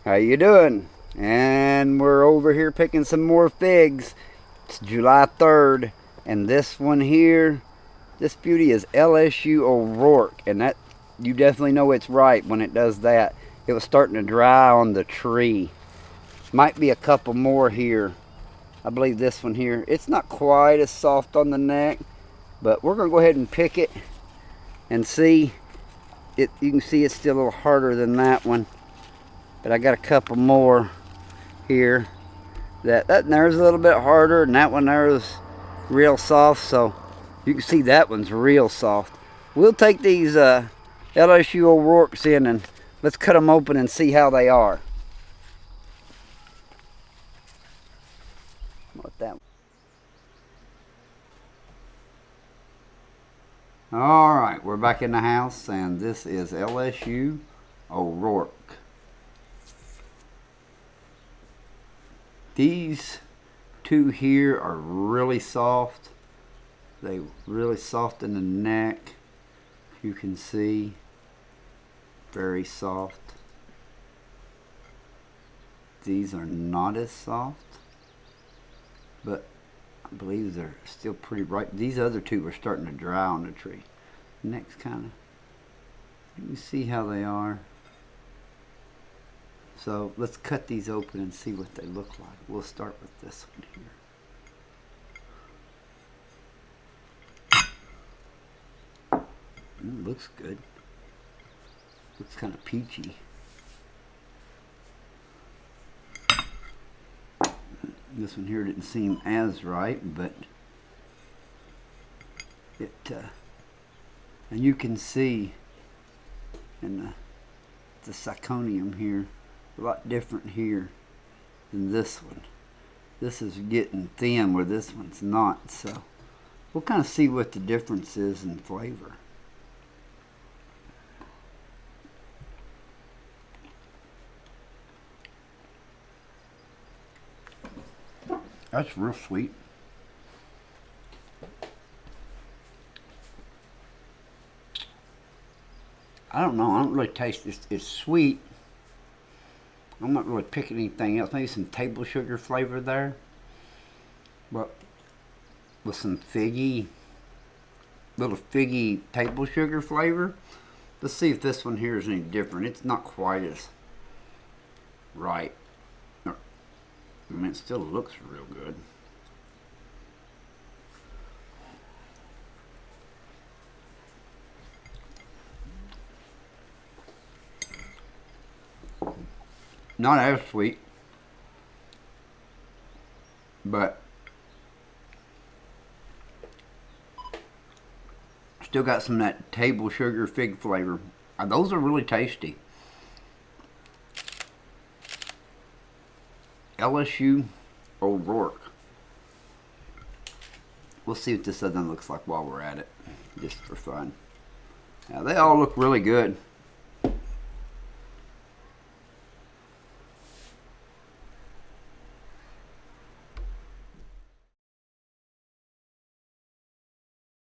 How you doing? And we're over here picking some more figs. It's July 3rd, and this one here, this beauty is LSU O'Rourke, and that you definitely know it's right when it does that. It was starting to dry on the tree. Might be a couple more here. I believe this one here, it's not quite as soft on the neck, but we're gonna go ahead and pick it and see it. You can see it's still a little harder than that one, but I got a couple more here that there's a little bit harder, and that one there is real soft, so you can see that one's real soft. We'll take these LSU O'Rourke's in and let's cut them open and see how they are. What that? All right, we're back in the house, and this is LSU O'Rourke. These two here are really soft. They really soft in the neck. You can see, very soft. These are not as soft, but I believe they're still pretty bright. These other two are starting to dry on the tree. Next kind of, you can see how they are. So let's cut these open and see what they look like. We'll start with this one here. Looks good. Looks kind of peachy. This one here didn't seem as right, but it, and you can see in the syconium here, a lot different here than this one. This is getting thin where this one's not, so we'll kind of see what the difference is in flavor. That's real sweet. I don't know, I don't really taste it. It's sweet. I'm not really picking anything else. Maybe some table sugar flavor there, but with some little figgy table sugar flavor. Let's see if this one here is any different. It's not quite as right. I mean, it still looks real good. Not as sweet, but still got some of that table sugar fig flavor. Those are really tasty. LSU O'Rourke. We'll see what this other one looks like while we're at it, just for fun. Now they all look really good.